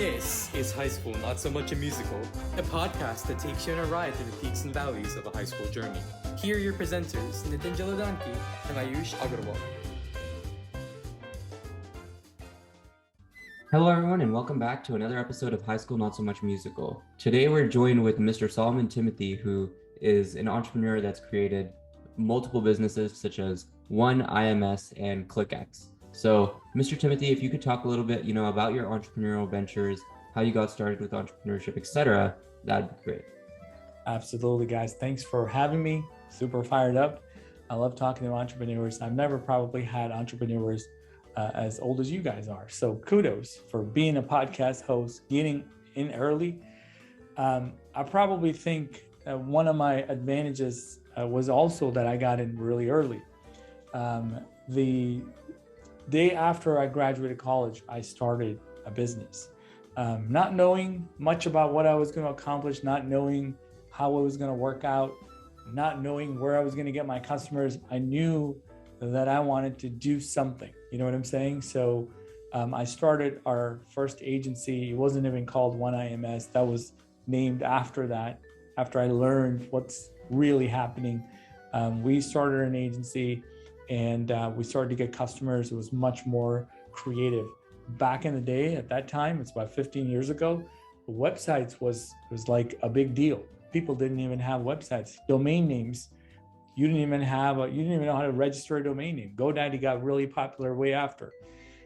This is High School Not So Much a Musical, a podcast that takes you on a ride through the peaks and valleys of a high school journey. Here are your presenters, Nitin Jaladanki and Ayush Agarwal. Hello everyone and welcome back to another episode of High School Not So Much Musical. Today we're joined with Mr. Solomon Thimothy, who is an entrepreneur that's created multiple businesses such as One IMS and ClickX. So Mr. Thimothy, if you could talk a little bit, about your entrepreneurial ventures, how you got started with entrepreneurship, etc., that'd be great. Absolutely, guys. Thanks for having me. Super fired up. I love talking to entrepreneurs. I've never probably had entrepreneurs as old as you guys are. So kudos for being a podcast host, getting in early. I probably think one of my advantages was also that I got in really early. The day after I graduated college, I started a business, not knowing much about what I was going to accomplish, not knowing how it was going to work out, not knowing where I was going to get my customers. I knew that I wanted to do something, you know what I'm saying? So I started our first agency. It wasn't even called One IMS. That was named after that, after I learned what's really happening. We started an agency and we started to get customers. It was much more creative. Back in the day, at that time, it's about 15 years ago, websites was like a big deal. People didn't even have websites. Domain names, you didn't even know how to register a domain name. GoDaddy got really popular way after.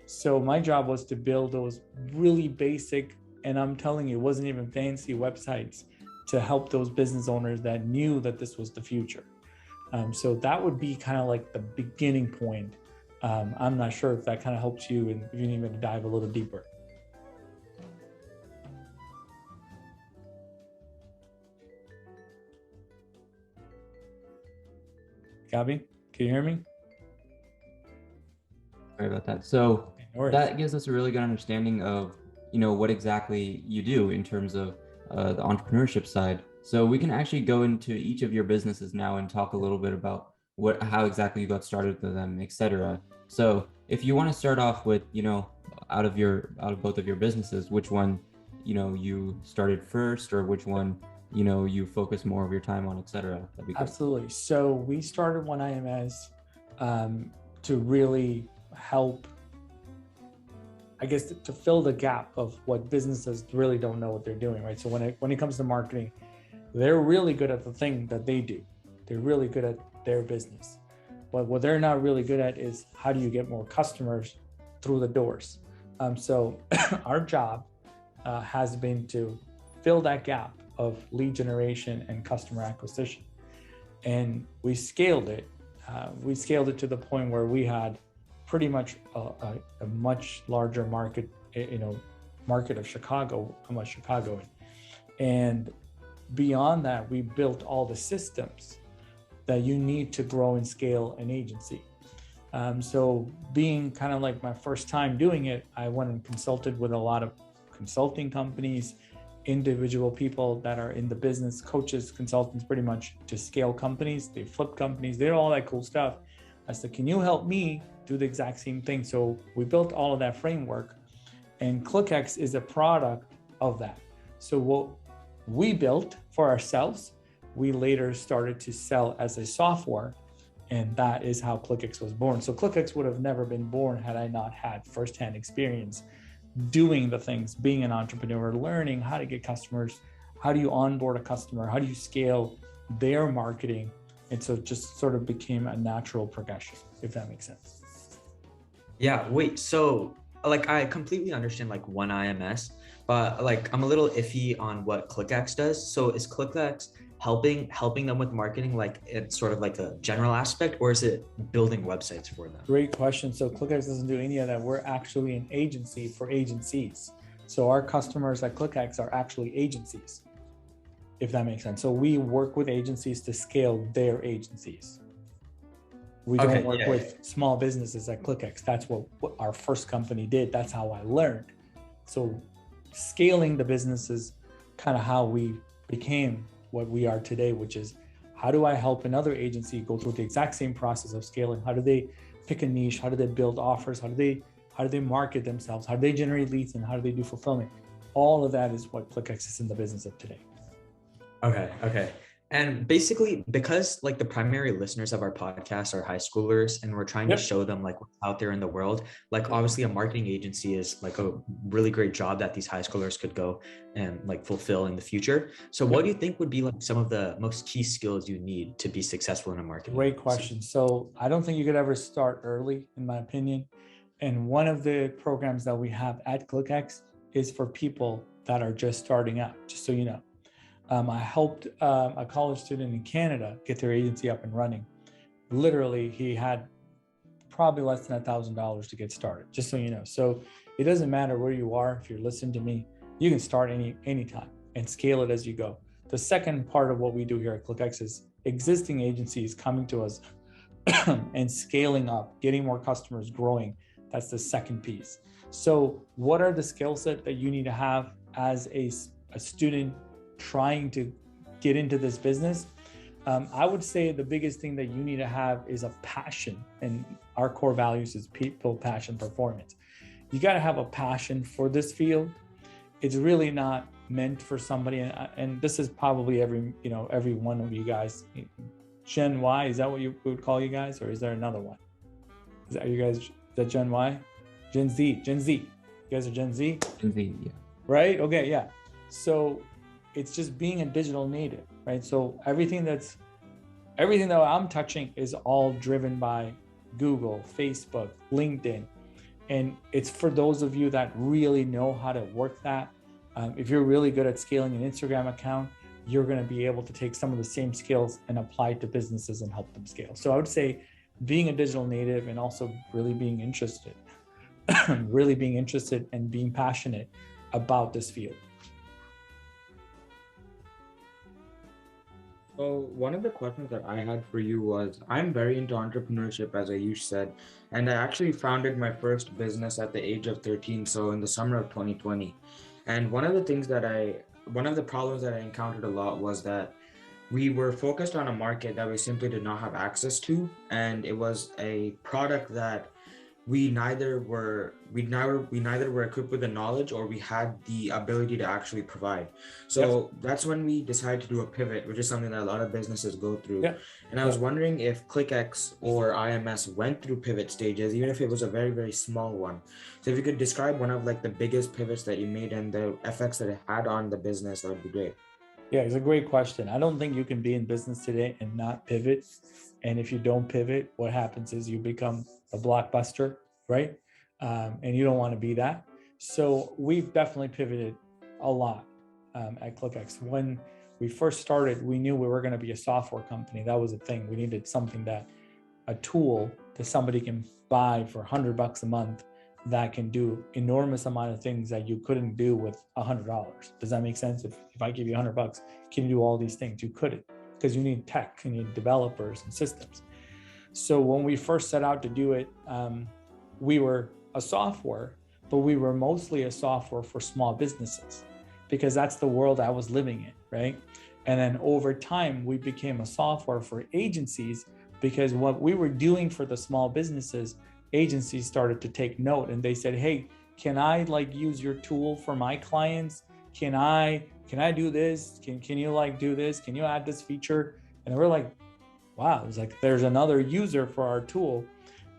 So my job was to build those really basic, and I'm telling you, it wasn't even fancy websites to help those business owners that knew that this was the future. So that would be kind of like the beginning point. I'm not sure if that kind of helps you and if you need me to dive a little deeper. Gabby, can you hear me? Sorry about that. So that gives us a really good understanding of, what exactly you do in terms of the entrepreneurship side. So we can actually go into each of your businesses now and talk a little bit about how exactly you got started with them, etc. So if you want to start off with, out of both of your businesses, which one, you started first, or which one, you focus more of your time on, etc. That'd be great. Absolutely. So we started One IMS to really help, I guess, to fill the gap of what businesses really don't know what they're doing, right? So when it comes to marketing, they're really good at the thing that they do. They're really good at their business. But what they're not really good at is how do you get more customers through the doors? So our job has been to fill that gap of lead generation and customer acquisition. And we scaled it. We scaled it to the point where we had pretty much a much larger market, market of Chicago. I'm a Chicagoan. And beyond that, we built all the systems that you need to grow and scale an agency. So being kind of like my first time doing it, I went and consulted with a lot of consulting companies, individual people that are in the business, coaches, consultants, pretty much to scale companies. They flip companies, they do all that cool stuff. I said, can you help me do the exact same thing? So we built all of that framework, and ClickX is a product of that. So what we built for ourselves, we later started to sell as a software, and that is how ClickX was born. So ClickX would have never been born had I not had firsthand experience doing the things, being an entrepreneur, learning how to get customers, how do you onboard a customer, how do you scale their marketing. And so it just sort of became a natural progression, if that makes sense. Yeah, wait, so I completely understand One IMS, but I'm a little iffy on what ClickX does. So is ClickX helping them with marketing, it's sort of like a general aspect, or is it building websites for them? Great question. So ClickX doesn't do any of that. We're actually an agency for agencies. So our customers at ClickX are actually agencies, if that makes sense. So we work with agencies to scale their agencies. We don't work with small businesses at ClickX. That's what our first company did. That's how I learned. So scaling the business is kind of how we became what we are today, which is how do I help another agency go through the exact same process of scaling? How do they pick a niche? How do they build offers? How do they market themselves? How do they generate leads? And how do they do fulfillment? All of that is what ClickX is in the business of today. Okay. And basically, because like the primary listeners of our podcast are high schoolers, and we're trying to show them like what's out there in the world, like obviously a marketing agency is like a really great job that these high schoolers could go and like fulfill in the future. So what do you think would be like some of the most key skills you need to be successful in a marketing Great agency? question. So I don't think you could ever start early, in my opinion. And one of the programs that we have at ClickX is for people that are just starting out, just so you know. I helped a college student in Canada get their agency up and running. Literally, he had probably less than $1,000 to get started, just so you know. So it doesn't matter where you are. If you're listening to me, you can start anytime and scale it as you go. The second part of what we do here at ClickX is existing agencies coming to us and scaling up, getting more customers, growing. That's the second piece. So what are the skill set that you need to have as a student trying to get into this business? I would say the biggest thing that you need to have is a passion, and our core values is people, passion, performance. You got to have a passion for this field. It's really not meant for somebody, and this is probably every one of you guys. Gen Y, is that what you would call you guys, or is there another one? Is that you guys? Is that Gen Y? Gen Z. You guys are Gen Z? Gen Z, yeah. Right? Okay, yeah. So it's just being a digital native, right? So everything that I'm touching is all driven by Google, Facebook, LinkedIn. And it's for those of you that really know how to work that. If you're really good at scaling an Instagram account, you're going to be able to take some of the same skills and apply it to businesses and help them scale. So I would say being a digital native and also really being interested and being passionate about this field. So one of the questions that I had for you was, I'm very into entrepreneurship, as Ayush said, and I actually founded my first business at the age of 13, so in the summer of 2020. And one of the problems that I encountered a lot was that we were focused on a market that we simply did not have access to, and it was a product that we neither were equipped with the knowledge or we had the ability to actually provide. So that's when we decided to do a pivot, which is something that a lot of businesses go through. And I was wondering if ClickX or IMS went through pivot stages, even if it was a very, very small one. So if you could describe one of like the biggest pivots that you made and the effects that it had on the business, that would be great. Yeah, it's a great question. I don't think you can be in business today and not pivot. And if you don't pivot, what happens is you become a blockbuster, right? And you don't want to be that. So we've definitely pivoted a lot at ClickX. When we first started, we knew we were going to be a software company. That was a thing. We needed something a tool that somebody can buy for $100 a month that can do enormous amount of things that you couldn't do with $100. Does that make sense? If I give you $100, can you do all these things? You couldn't, because you need tech, you need developers and systems. So when we first set out to do it, we were a software, but we were mostly a software for small businesses, because that's the world I was living in, right? And then over time, we became a software for agencies, because what we were doing for the small businesses, agencies started to take note, and they said, hey, can I like use your tool for my clients? Can I do this? Can you like do this? Can you add this feature? And we're like, wow, it's like there's another user for our tool.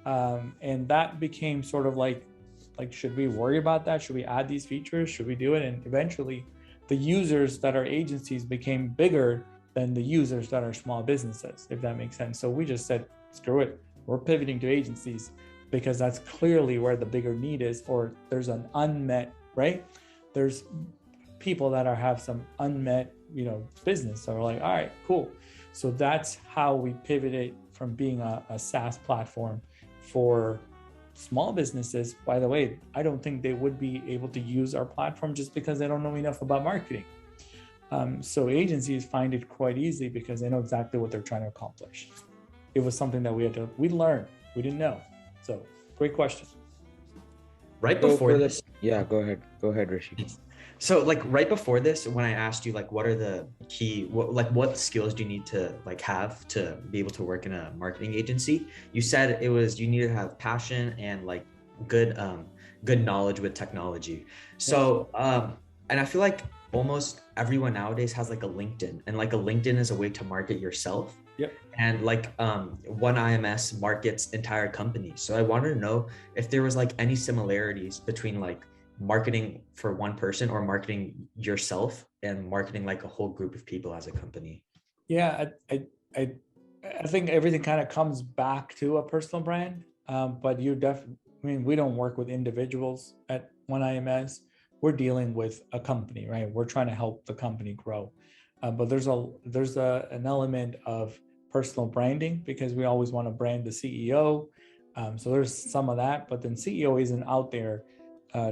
And that became sort of like, should we worry about that? Should we add these features? Should we do it? And eventually the users that are agencies became bigger than the users that are small businesses, if that makes sense. So we just said, screw it. We're pivoting to agencies, because that's clearly where the bigger need is, or there's an unmet, right? There's people that have some unmet, business. So we're like, all right, cool. So that's how we pivoted from being a SaaS platform for small businesses. By the way, I don't think they would be able to use our platform just because they don't know enough about marketing. So agencies find it quite easy because they know exactly what they're trying to accomplish. It was something that we learned, we didn't know. So great question. Right before this. Yeah, go ahead, Rishi. So like right before this, when I asked you like what are the key, what skills do you need to like have to be able to work in a marketing agency, you said you need to have passion and like good knowledge with technology. So and I feel like almost everyone nowadays has like a LinkedIn, and like a LinkedIn is a way to market yourself. Yep. And like one IMS markets entire companies. So I wanted to know if there was like any similarities between like marketing for one person or marketing yourself and marketing like a whole group of people as a company. Yeah, I think everything kind of comes back to a personal brand. But you definitely, I mean, we don't work with individuals at One IMS. We're dealing with a company, right? We're trying to help the company grow. But there's an element of personal branding because we always want to brand the CEO. So there's some of that, but then CEO isn't out there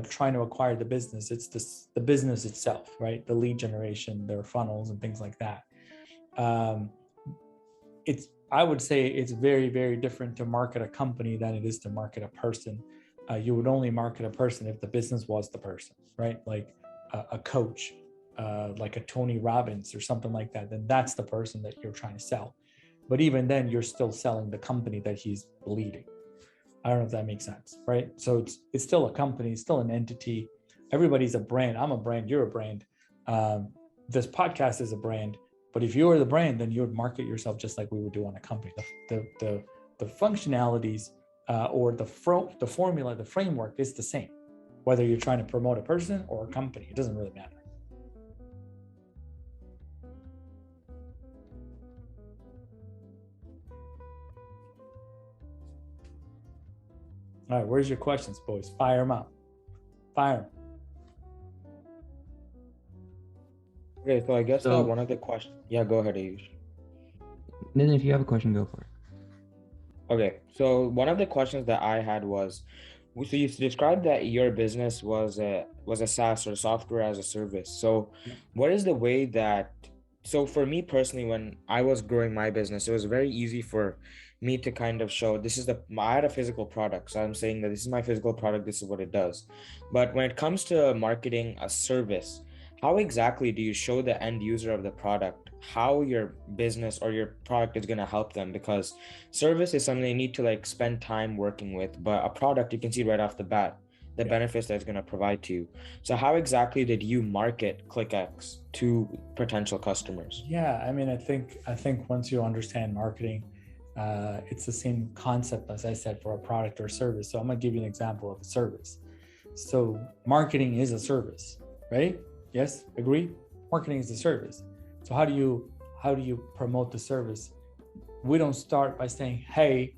trying to acquire the business. It's the business itself, right? The lead generation, their funnels and things like that. I would say it's very, very different to market a company than it is to market a person. You would only market a person if the business was the person, right? Like a coach, like a Tony Robbins or something like that. Then that's the person that you're trying to sell. But even then, you're still selling the company that he's leading. I don't know if that makes sense, right? So it's still a company, it's still an entity. Everybody's a brand. I'm a brand. You're a brand. This podcast is a brand. But if you were the brand, then you would market yourself just like we would do on a company. The functionalities or the formula, the framework is the same, whether you're trying to promote a person or a company. It doesn't really matter. All right, where's your questions, boys? Fire them up. Fire them. Okay, so I guess So- one of the questions. Yeah, go ahead, Ayush. Nitin, if you have a question, go for it. Okay, so one of the questions that I had was, so you described that your business was a SaaS or software as a service. So what is the way that, so for me personally, when I was growing my business, it was very easy for me to kind of show I had a physical product. So I'm saying that this is my physical product, this is what it does. But when it comes to marketing a service, how exactly do you show the end user of the product how your business or your product is going to help them? Because service is something they need to like spend time working with, but a product you can see right off the bat the benefits that it's going to provide to you. So how exactly did you market ClickX to potential customers? Yeah, I mean, I think once you understand marketing, it's the same concept as I said for a product or service. So I'm gonna give you an example of a service. So marketing is a service, right? Yes, agree? Marketing is a service. So how do you promote the service? We don't start by saying, hey,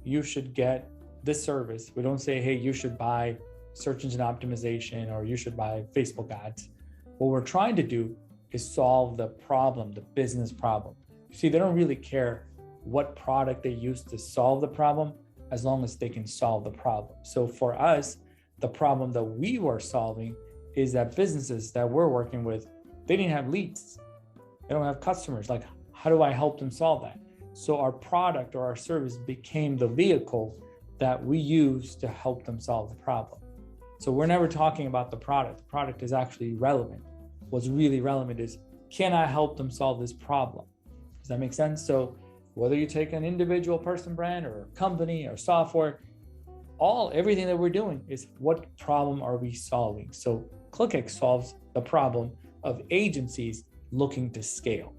you should get this service. We don't say, hey, you should buy search engine optimization or you should buy Facebook ads. What we're trying to do is solve the problem, the business problem. See, they don't really care what product they use to solve the problem as long as they can solve the problem. So for us, the problem that we were solving is that businesses that we're working with, they didn't have leads. They don't have customers. Like, how do I help them solve that? So our product or our service became the vehicle that we use to help them solve the problem. So we're never talking about the product. The product is actually relevant. What's really relevant is, can I help them solve this problem? Does that make sense? So whether you take an individual person brand or a company or software, everything that we're doing is what problem are we solving? So ClickX solves the problem of agencies looking to scale.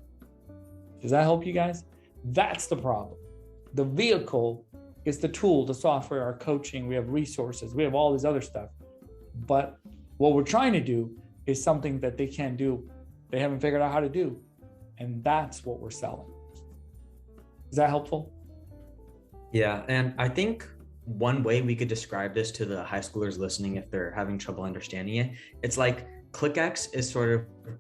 Does that help you guys? That's the problem. The vehicle is the tool, the software, our coaching, we have resources, we have all this other stuff. But what we're trying to do is something that they can't do, they haven't figured out how to do. And that's what we're selling. Is that helpful? Yeah, and I think one way we could describe this to the high schoolers listening, if they're having trouble understanding it, it's like ClickX is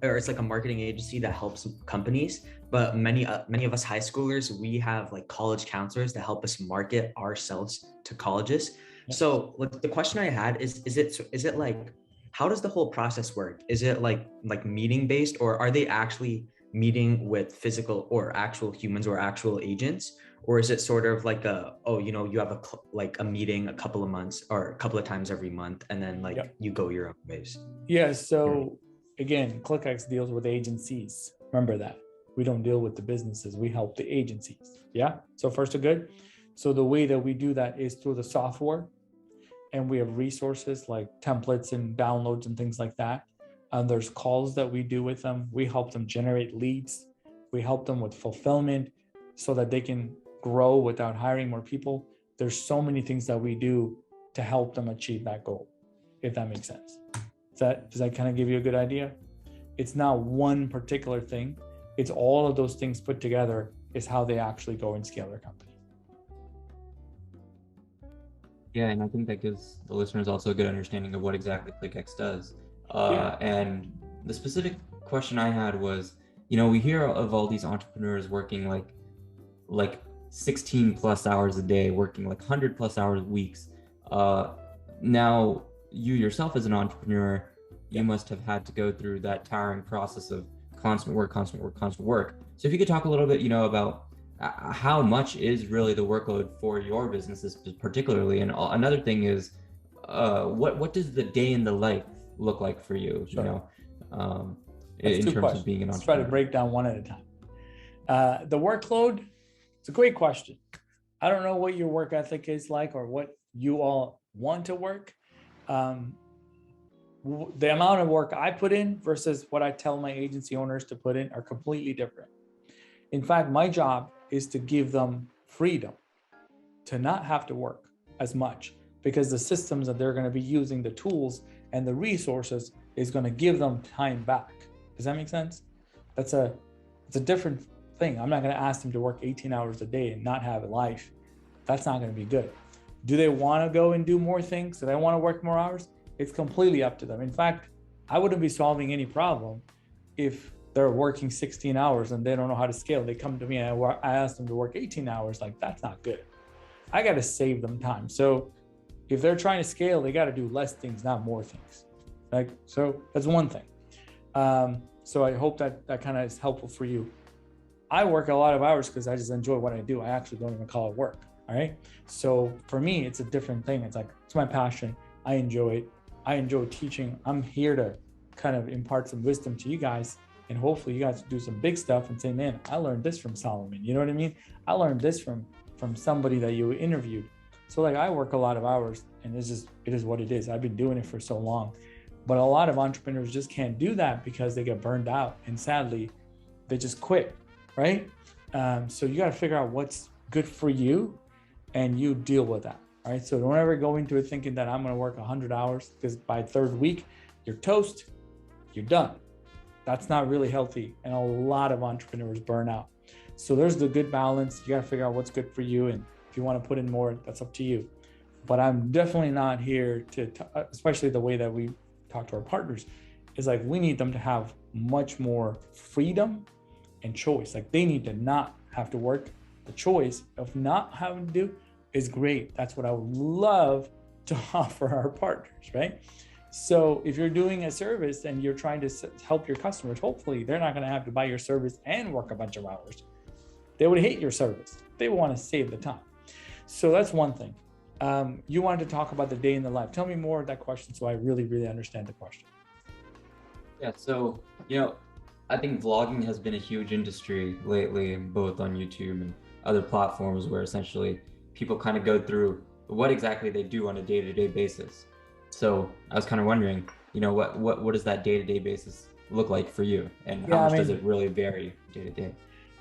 it's like a marketing agency that helps companies, but many of us high schoolers, we have like college counselors that help us market ourselves to colleges. Yes. So like the question I had is it like, how does the whole process work? Is it like meeting based, or are they actually meeting with physical or actual humans or actual agents? Or is it sort of like you have a meeting a couple of months or a couple of times every month, and then you go your own ways? Yeah. So again, ClickX deals with agencies. Remember that. We don't deal with the businesses. We help the agencies. Yeah. So first, so good. So the way that we do that is through the software, and we have resources like templates and downloads and things like that. There's calls that we do with them. We help them generate leads. We help them with fulfillment so that they can grow without hiring more people. There's so many things that we do to help them achieve that goal, if that makes sense. Does that kind of give you a good idea? It's not one particular thing. It's all of those things put together is how they actually go and scale their company. Yeah, and I think that gives the listeners also a good understanding of what exactly ClickX does. And the specific question I had was, we hear of all these entrepreneurs working like 16 plus hours a day, working like 100 plus hours weeks. Now, you yourself as an entrepreneur, you must have had to go through that tiring process of constant work. So if you could talk a little bit, about how much is really the workload for your businesses particularly, and another thing is, what does the day in the life look like for you? Sure. In terms of being an entrepreneur. Let's try to break down one at a time. The workload, it's a great question. I don't know what your work ethic is like or what you all want to work. The amount of work I put in versus what I tell my agency owners to put in are completely different. In fact, my job is to give them freedom to not have to work as much, because the systems that they're going to be using, the tools and the resources, is going to give them time back. Does that make sense? It's a different thing. I'm not going to ask them to work 18 hours a day and not have a life. That's not going to be good. Do they want to go and do more things? Do they want to work more hours? It's completely up to them. In fact, I wouldn't be solving any problem if they're working 16 hours and they don't know how to scale. They come to me and I ask them to work 18 hours. Like, that's not good. I got to save them time. So if they're trying to scale, they got to do less things, not more things. So that's one thing. So I hope that kind of is helpful for you. I work a lot of hours because I just enjoy what I do. I actually don't even call it work. All right. So for me, it's a different thing. It's my passion. I enjoy it. I enjoy teaching. I'm here to kind of impart some wisdom to you guys, and hopefully you guys do some big stuff and say, man, I learned this from Solomon. You know what I mean? I learned this from somebody that you interviewed. So I work a lot of hours, and it is what it is. I've been doing it for so long, but a lot of entrepreneurs just can't do that because they get burned out, and sadly they just quit. Right? So you got to figure out what's good for you, and you deal with that. All right. So don't ever go into it thinking that I'm going to work 100 hours, because by third week, you're toast, you're done. That's not really healthy. And a lot of entrepreneurs burn out. So there's the good balance. You got to figure out what's good for you. And if you want to put in more, that's up to you. But I'm definitely not here to especially the way that we talk to our partners, is like, we need them to have much more freedom and choice. Like, they need to not have to work. The choice of not having to do is great. That's what I would love to offer our partners, right? So if you're doing a service and you're trying to help your customers, hopefully they're not going to have to buy your service and work a bunch of hours. They would hate your service. They want to save the time. So that's one thing. You wanted to talk about the day in the life. Tell me more of that question so I really, really understand the question. Yeah, so, I think vlogging has been a huge industry lately, both on YouTube and other platforms, where essentially people kind of go through what exactly they do on a day-to-day basis. So I was kind of wondering, what does that day-to-day basis look like for you, and how much does it really vary day to day?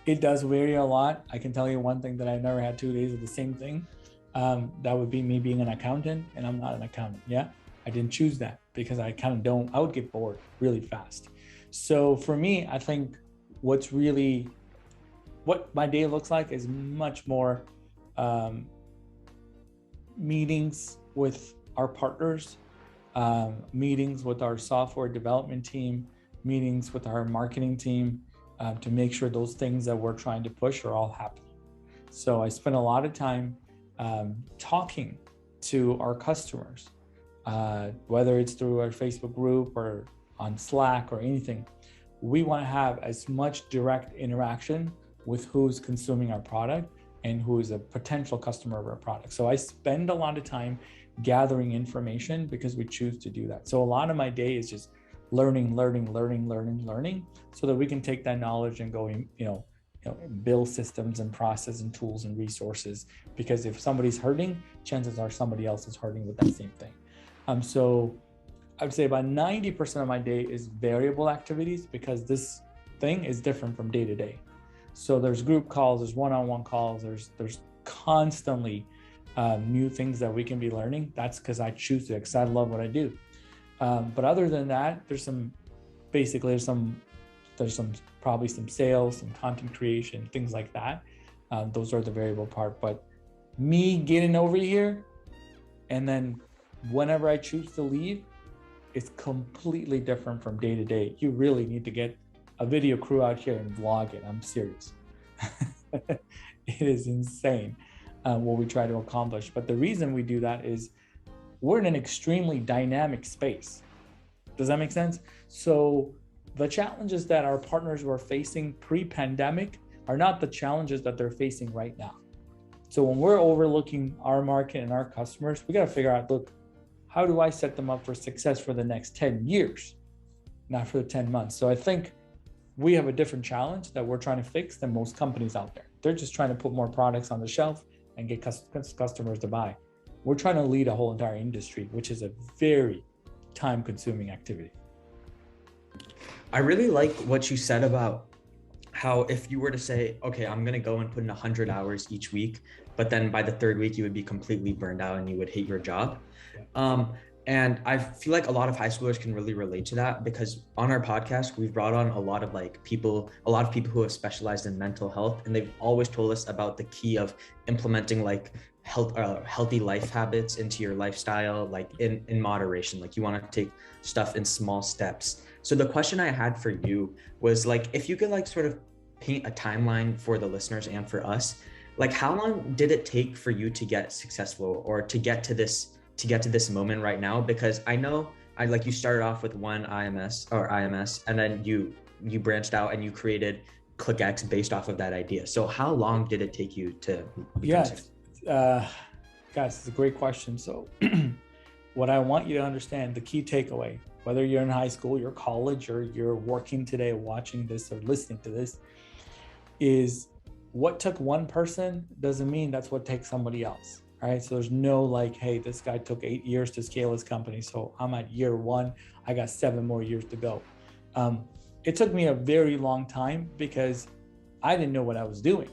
It does vary a lot. I can tell you one thing, that I've never had 2 days of the same thing. That would be me being an accountant, and I'm not an accountant. Yeah, I didn't choose that because I would get bored really fast. So for me, I think what my day looks like is much more meetings with our partners, meetings with our software development team, meetings with our marketing team, to make sure those things that we're trying to push are all happening. So I spend a lot of time talking to our customers, whether it's through our Facebook group or on Slack or anything. We want to have as much direct interaction with who's consuming our product and who is a potential customer of our product. So I spend a lot of time gathering information because we choose to do that. So a lot of my day is just learning, so that we can take that knowledge and go, build systems and process and tools and resources. Because if somebody's hurting, chances are somebody else is hurting with that same thing. So I would say about 90% of my day is variable activities, because this thing is different from day to day. So there's group calls, there's one-on-one calls, there's constantly new things that we can be learning. That's because I choose to, because I love what I do. But other than that, there's probably some sales, some content creation, things like that. Those are the variable part. But me getting over here and then whenever I choose to leave, it's completely different from day to day. You really need to get a video crew out here and vlog it. I'm serious. It is insane what we try to accomplish. But the reason we do that is we're in an extremely dynamic space. Does that make sense? So the challenges that our partners were facing pre-pandemic are not the challenges that they're facing right now. So when we're overlooking our market and our customers, we got to figure out, look, how do I set them up for success for the next 10 years, not for the 10 months? So I think we have a different challenge that we're trying to fix than most companies out there. They're just trying to put more products on the shelf and get customers to buy. We're trying to lead a whole entire industry, which is a very time-consuming activity. I really like what you said about how if you were to say, okay, I'm going to go and put in 100 hours each week, but then by the third week, you would be completely burned out and you would hate your job. And I feel like a lot of high schoolers can really relate to that, because on our podcast, we've brought on a lot of people who have specialized in mental health, and they've always told us about the key of implementing like healthy life habits into your lifestyle, like in moderation. Like you want to take stuff in small steps. So the question I had for you was like, if you could like sort of paint a timeline for the listeners and for us, like how long did it take for you to get successful or to get to this moment right now? Because I know like you started off with one IMS and then you branched out and you created ClickX based off of that idea. So how long did it take you to become successful? Guys, it's a great question. So what I want you to understand, the key takeaway, whether you're in high school, you're college, or you're working today, watching this or listening to this, is what took one person doesn't mean that's what takes somebody else. Right? So there's no like, hey, this guy took 8 years to scale his company, so I'm at year 1, I got 7 more years to go. It took me a very long time because I didn't know what I was doing,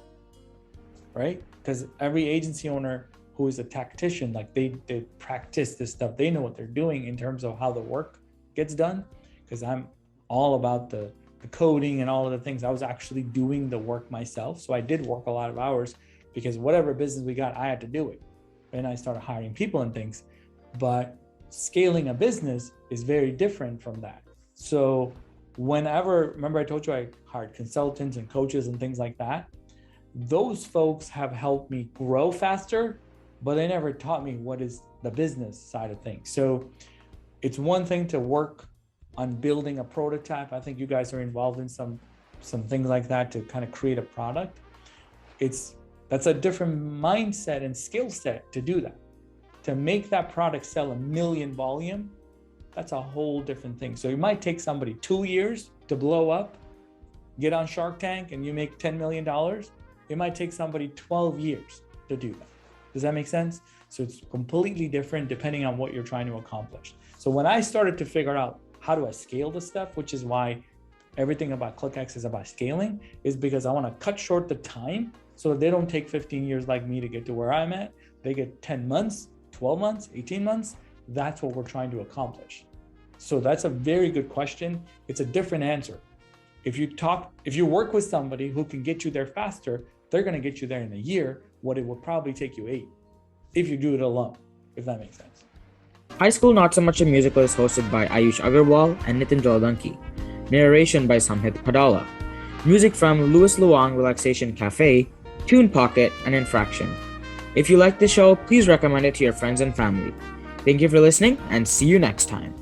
right? Because every agency owner who is a tactician, like they practice this stuff, they know what they're doing in terms of how the work gets done, because I'm all about the coding and all of the things. I was actually doing the work myself, so I did work a lot of hours because whatever business we got, I had to do it. And I started hiring people and things, but scaling a business is very different from that. So remember I told you I hired consultants and coaches and things like that. Those folks have helped me grow faster, but they never taught me what is the business side of things. So it's one thing to work on building a prototype. I think you guys are involved in some things like that to kind of create a product. That's a different mindset and skill set to do that. To make that product sell 1 million volume, that's a whole different thing. So it might take somebody 2 years to blow up, get on Shark Tank, and you make $10 million. It might take somebody 12 years to do that. Does that make sense? So it's completely different depending on what you're trying to accomplish. So when I started to figure out how do I scale this stuff, which is why everything about ClickX is about scaling, is because I want to cut short the time so that they don't take 15 years like me to get to where I'm at. They get 10 months, 12 months, 18 months. That's what we're trying to accomplish. So that's a very good question. It's a different answer. If you work with somebody who can get you there faster, they're going to get you there in a year, what it will probably take you 8, if you do it alone, if that makes sense. High School Not So Much a Musical is hosted by Ayush Agarwal and Nitin Jaladanki. Narration by Samhit Padala. Music from Louis Luang Relaxation Cafe, Tune Pocket, and Infraction. If you like the show, please recommend it to your friends and family. Thank you for listening, and see you next time.